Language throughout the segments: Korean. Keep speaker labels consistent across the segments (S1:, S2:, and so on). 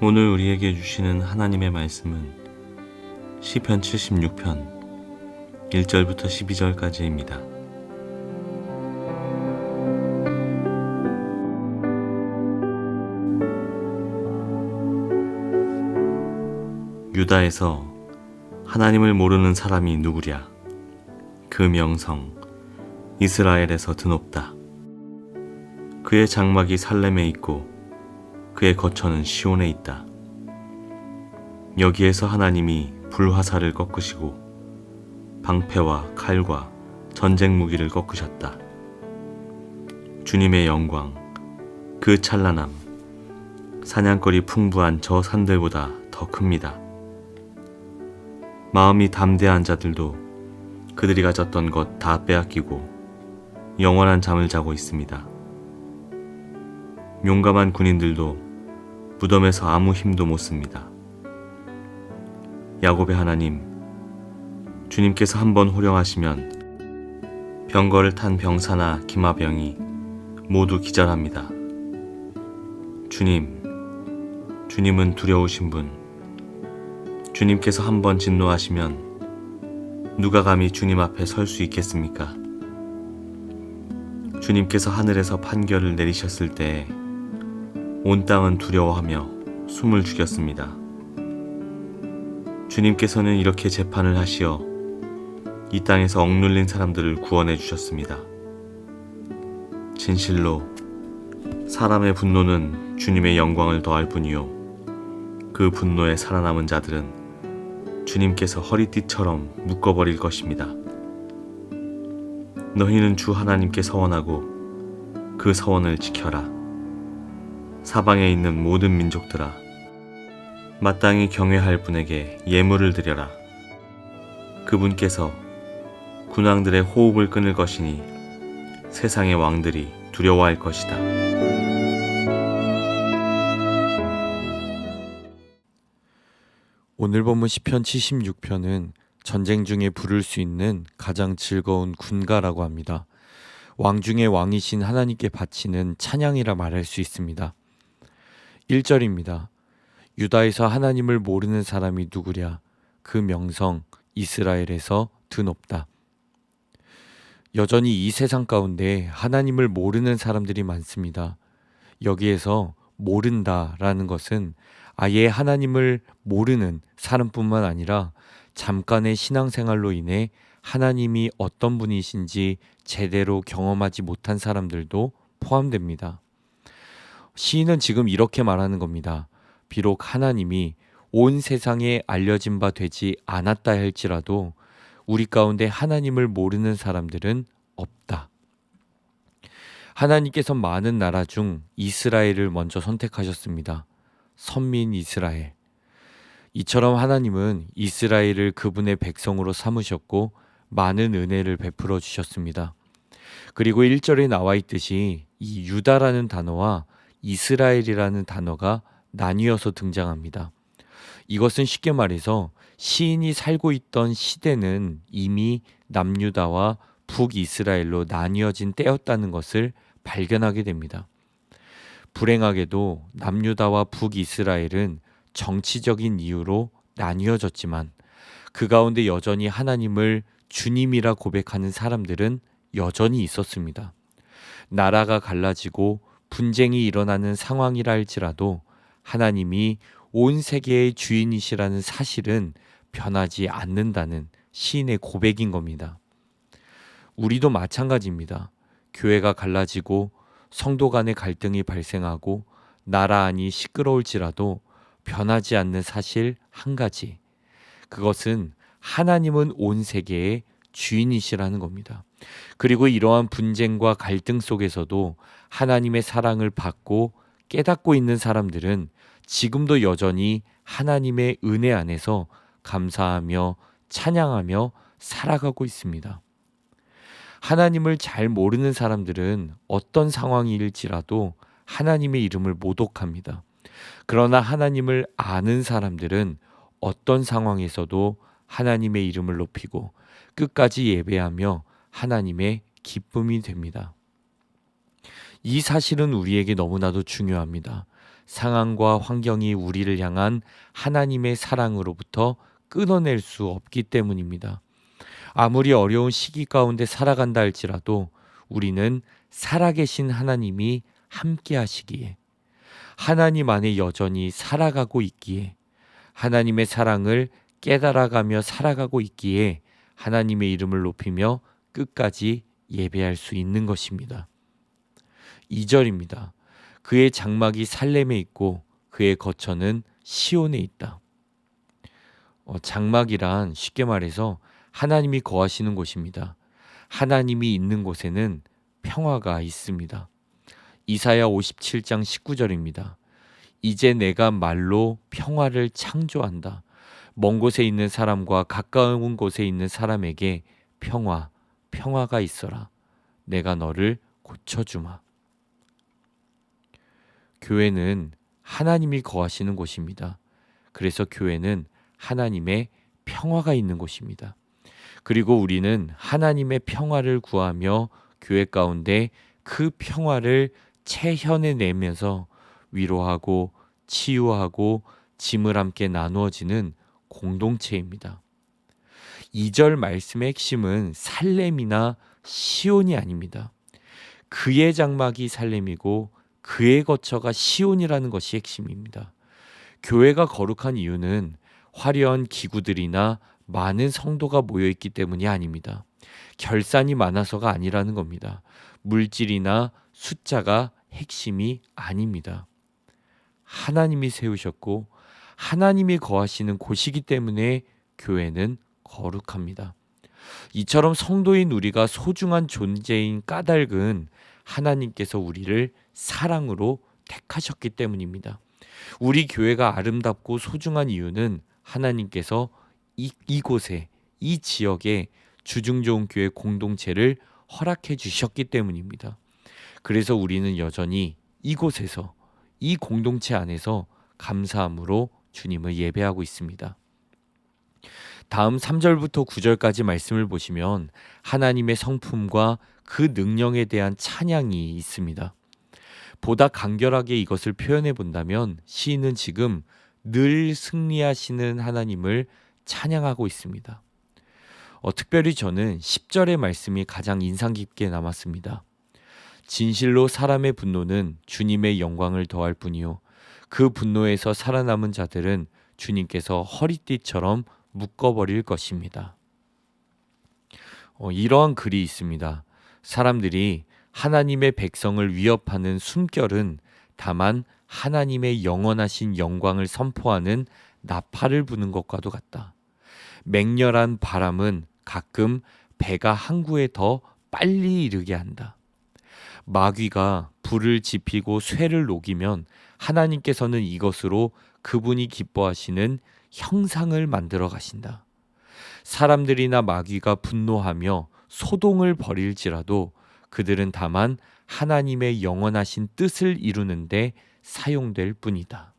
S1: 오늘 우리에게 주시는 하나님의 말씀은 시편 76편 1절부터 12절까지입니다. 유다에서 하나님을 모르는 사람이 누구랴? 그 명성 이스라엘에서 드높다. 그의 장막이 살렘에 있고 그의 거처는 시온에 있다. 여기에서 하나님이 불화살을 꺾으시고 방패와 칼과 전쟁 무기를 꺾으셨다. 주님의 영광, 그 찬란함, 사냥거리 풍부한 저 산들보다 더 큽니다. 마음이 담대한 자들도 그들이 가졌던 것 다 빼앗기고 영원한 잠을 자고 있습니다. 용감한 군인들도 무덤에서 아무 힘도 못 씁니다. 야곱의 하나님, 주님께서 한번 호령하시면 병거를 탄 병사나 기마병이 모두 기절합니다. 주님은 두려우신 분. 주님께서 한번 진노하시면 누가 감히 주님 앞에 설 수 있겠습니까? 주님께서 하늘에서 판결을 내리셨을 때 온 땅은 두려워하며 숨을 죽였습니다. 주님께서는 이렇게 재판을 하시어 이 땅에서 억눌린 사람들을 구원해 주셨습니다. 진실로 사람의 분노는 주님의 영광을 더할 뿐이요, 그 분노에 살아남은 자들은 주님께서 허리띠처럼 묶어버릴 것입니다. 너희는 주 하나님께 서원하고 그 서원을 지켜라. 사방에 있는 모든 민족들아, 마땅히 경외할 분에게 예물을 드려라. 그분께서 군왕들의 호흡을 끊을 것이니 세상의 왕들이 두려워할 것이다.
S2: 오늘 본문 시편 76편은 전쟁 중에 부를 수 있는 가장 즐거운 군가라고 합니다. 왕 중의 왕이신 하나님께 바치는 찬양이라 말할 수 있습니다. 1절입니다. 유다에서 하나님을 모르는 사람이 누구랴? 그 명성 이스라엘에서 드높다. 여전히 이 세상 가운데 하나님을 모르는 사람들이 많습니다. 여기에서 모른다라는 것은 아예 하나님을 모르는 사람뿐만 아니라 잠깐의 신앙생활로 인해 하나님이 어떤 분이신지 제대로 경험하지 못한 사람들도 포함됩니다. 시인은 지금 이렇게 말하는 겁니다. 비록 하나님이 온 세상에 알려진 바 되지 않았다 할지라도 우리 가운데 하나님을 모르는 사람들은 없다. 하나님께서 많은 나라 중 이스라엘을 먼저 선택하셨습니다. 선민 이스라엘. 이처럼 하나님은 이스라엘을 그분의 백성으로 삼으셨고 많은 은혜를 베풀어 주셨습니다. 그리고 1절에 나와 있듯이 이 유다라는 단어와 이스라엘이라는 단어가 나뉘어서 등장합니다. 이것은 쉽게 말해서 시인이 살고 있던 시대는 이미 남유다와 북이스라엘로 나뉘어진 때였다는 것을 발견하게 됩니다. 불행하게도 남유다와 북이스라엘은 정치적인 이유로 나뉘어졌지만 그 가운데 여전히 하나님을 주님이라 고백하는 사람들은 여전히 있었습니다. 나라가 갈라지고 분쟁이 일어나는 상황이라 할지라도 하나님이 온 세계의 주인이시라는 사실은 변하지 않는다는 시인의 고백인 겁니다. 우리도 마찬가지입니다. 교회가 갈라지고 성도 간의 갈등이 발생하고 나라 안이 시끄러울지라도 변하지 않는 사실 한 가지. 그것은 하나님은 온 세계의 주인이시라는 겁니다. 그리고 이러한 분쟁과 갈등 속에서도 하나님의 사랑을 받고 깨닫고 있는 사람들은 지금도 여전히 하나님의 은혜 안에서 감사하며 찬양하며 살아가고 있습니다. 하나님을 잘 모르는 사람들은 어떤 상황일지라도 하나님의 이름을 모독합니다. 그러나 하나님을 아는 사람들은 어떤 상황에서도 하나님의 이름을 높이고 끝까지 예배하며 하나님의 기쁨이 됩니다. 이 사실은 우리에게 너무나도 중요합니다. 상황과 환경이 우리를 향한 하나님의 사랑으로부터 끊어낼 수 없기 때문입니다. 아무리 어려운 시기 가운데 살아간다 할지라도 우리는 살아계신 하나님이 함께 하시기에, 하나님 안에 여전히 살아가고 있기에, 하나님의 사랑을 깨달아가며 살아가고 있기에 하나님의 이름을 높이며 끝까지 예배할 수 있는 것입니다. 2절입니다. 그의 장막이 살렘에 있고 그의 거처는 시온에 있다. 장막이란 쉽게 말해서 하나님이 거하시는 곳입니다. 하나님이 있는 곳에는 평화가 있습니다. 이사야 57장 19절입니다. 이제 내가 말로 평화를 창조한다. 먼 곳에 있는 사람과 가까운 곳에 있는 사람에게 평화가 있어라. 내가 너를 고쳐주마. 교회는 하나님이 거하시는 곳입니다. 그래서 교회는 하나님의 평화가 있는 곳입니다. 그리고 우리는 하나님의 평화를 구하며 교회 가운데 그 평화를 체현해내면서 위로하고 치유하고 짐을 함께 나누어지는 공동체입니다. 2절 말씀의 핵심은 살렘이나 시온이 아닙니다. 그의 장막이 살렘이고 그의 거처가 시온이라는 것이 핵심입니다. 교회가 거룩한 이유는 화려한 기구들이나 많은 성도가 모여있기 때문이 아닙니다. 결산이 많아서가 아니라는 겁니다. 물질이나 숫자가 핵심이 아닙니다. 하나님이 세우셨고 하나님이 거하시는 곳이기 때문에 교회는 거룩합니다. 이처럼 성도인 우리가 소중한 존재인 까닭은 하나님께서 우리를 사랑으로 택하셨기 때문입니다. 우리 교회가 아름답고 소중한 이유는 하나님께서 이곳에, 이 지역에 주중 좋은 교회 공동체를 허락해 주셨기 때문입니다. 그래서 우리는 여전히 이곳에서, 이 공동체 안에서 감사함으로 주님을 예배하고 있습니다. 다음 3절부터 9절까지 말씀을 보시면 하나님의 성품과 그 능력에 대한 찬양이 있습니다. 보다 간결하게 이것을 표현해 본다면 시인은 지금 늘 승리하시는 하나님을 찬양하고 있습니다. 특별히 저는 10절의 말씀이 가장 인상 깊게 남았습니다. 진실로 사람의 분노는 주님의 영광을 더할 뿐이요 그 분노에서 살아남은 자들은 주님께서 허리띠처럼 묶어버릴 것입니다. 이러한 글이 있습니다. 사람들이 하나님의 백성을 위협하는 숨결은 다만 하나님의 영원하신 영광을 선포하는 나팔을 부는 것과도 같다. 맹렬한 바람은 가끔 배가 항구에 더 빨리 이르게 한다. 마귀가 불을 지피고 쇠를 녹이면 하나님께서는 이것으로 그분이 기뻐하시는 형상을 만들어 가신다. 사람들이나 마귀가 분노하며 소동을 벌일지라도 그들은 다만 하나님의 영원하신 뜻을 이루는데 사용될 뿐이다.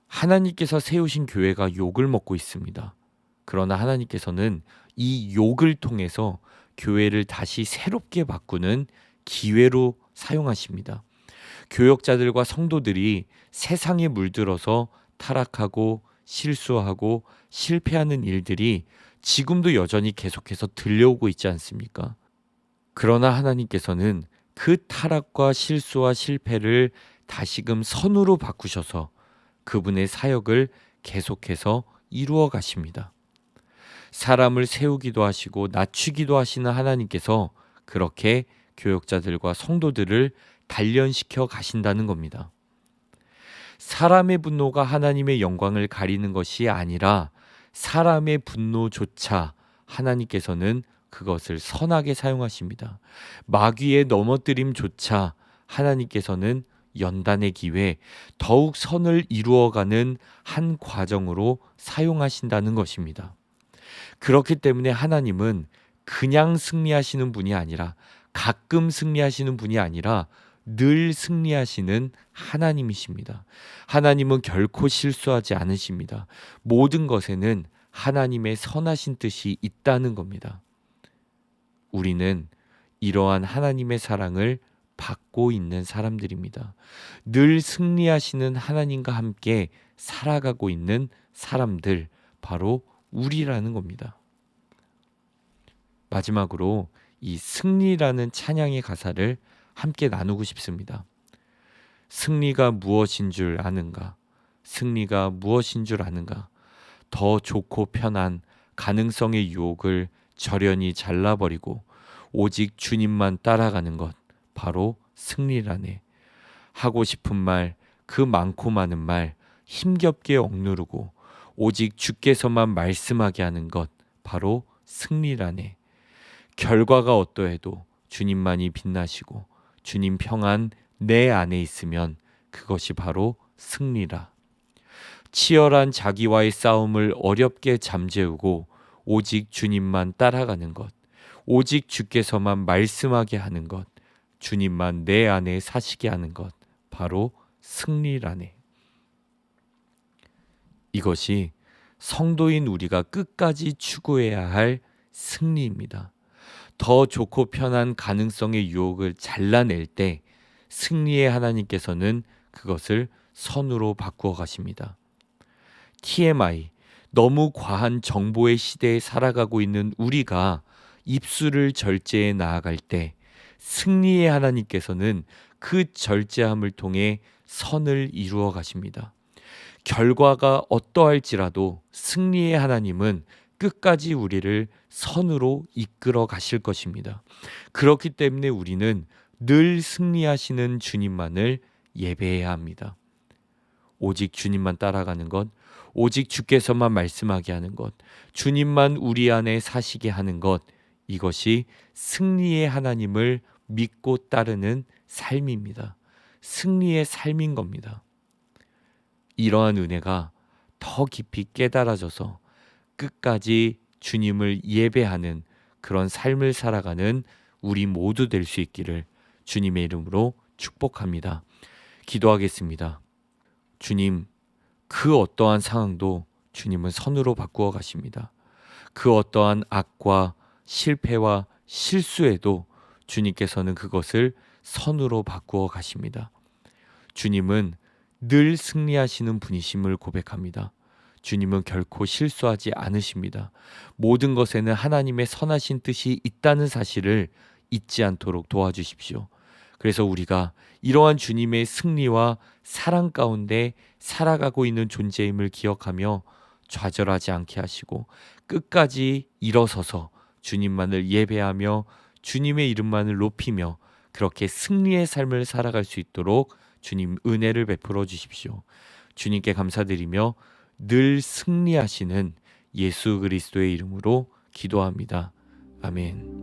S2: 하나님께서 세우신 교회가 욕을 먹고 있습니다. 그러나 하나님께서는 이 욕을 통해서 교회를 다시 새롭게 바꾸는 기회로 사용하십니다. 교역자들과 성도들이 세상에 물들어서 타락하고 실수하고 실패하는 일들이 지금도 여전히 계속해서 들려오고 있지 않습니까? 그러나 하나님께서는 그 타락과 실수와 실패를 다시금 선으로 바꾸셔서 그분의 사역을 계속해서 이루어 가십니다. 사람을 세우기도 하시고 낮추기도 하시는 하나님께서 그렇게 교역자들과 성도들을 단련시켜 가신다는 겁니다. 사람의 분노가 하나님의 영광을 가리는 것이 아니라 사람의 분노조차 하나님께서는 그것을 선하게 사용하십니다. 마귀의 넘어뜨림조차 하나님께서는 연단의 기회, 더욱 선을 이루어가는 한 과정으로 사용하신다는 것입니다. 그렇기 때문에 하나님은 그냥 승리하시는 분이 아니라, 가끔 승리하시는 분이 아니라 늘 승리하시는 하나님이십니다. 하나님은 결코 실수하지 않으십니다. 모든 것에는 하나님의 선하신 뜻이 있다는 겁니다. 우리는 이러한 하나님의 사랑을 받고 있는 사람들입니다. 늘 승리하시는 하나님과 함께 살아가고 있는 사람들, 바로 우리라는 겁니다. 마지막으로 이 승리라는 찬양의 가사를 함께 나누고 싶습니다. 승리가 무엇인 줄 아는가? 승리가 무엇인 줄 아는가? 더 좋고 편한 가능성의 유혹을 저련히 잘라버리고 오직 주님만 따라가는 것, 바로 승리라네. 하고 싶은 말, 그 많고 많은 말 힘겹게 억누르고 오직 주께서만 말씀하게 하는 것, 바로 승리라네. 결과가 어떠해도 주님만이 빛나시고 주님 평안 내 안에 있으면 그것이 바로 승리라. 치열한 자기와의 싸움을 어렵게 잠재우고 오직 주님만 따라가는 것, 오직 주께서만 말씀하게 하는 것, 주님만 내 안에 사시게 하는 것, 바로 승리라네. 이것이 성도인 우리가 끝까지 추구해야 할 승리입니다. 더 좋고 편한 가능성의 유혹을 잘라낼 때 승리의 하나님께서는 그것을 선으로 바꾸어 가십니다. TMI, 너무 과한 정보의 시대에 살아가고 있는 우리가 입술을 절제해 나아갈 때 승리의 하나님께서는 그 절제함을 통해 선을 이루어 가십니다. 결과가 어떠할지라도 승리의 하나님은 끝까지 우리를 선으로 이끌어 가실 것입니다. 그렇기 때문에 우리는 늘 승리하시는 주님만을 예배해야 합니다. 오직 주님만 따라가는 것, 오직 주께서만 말씀하게 하는 것, 주님만 우리 안에 사시게 하는 것, 이것이 승리의 하나님을 믿고 따르는 삶입니다. 승리의 삶인 겁니다. 이러한 은혜가 더 깊이 깨달아져서 끝까지 주님을 예배하는 그런 삶을 살아가는 우리 모두 될 수 있기를 주님의 이름으로 축복합니다. 기도하겠습니다. 주님, 그 어떠한 상황도 주님은 선으로 바꾸어 가십니다. 그 어떠한 악과 실패와 실수에도 주님께서는 그것을 선으로 바꾸어 가십니다. 주님은 늘 승리하시는 분이심을 고백합니다. 주님은 결코 실수하지 않으십니다. 모든 것에는 하나님의 선하신 뜻이 있다는 사실을 잊지 않도록 도와주십시오. 그래서 우리가 이러한 주님의 승리와 사랑 가운데 살아가고 있는 존재임을 기억하며 좌절하지 않게 하시고 끝까지 일어서서 주님만을 예배하며 주님의 이름만을 높이며 그렇게 승리의 삶을 살아갈 수 있도록 주님 은혜를 베풀어 주십시오. 주님께 감사드리며 늘 승리하시는 예수 그리스도의 이름으로 기도합니다. 아멘.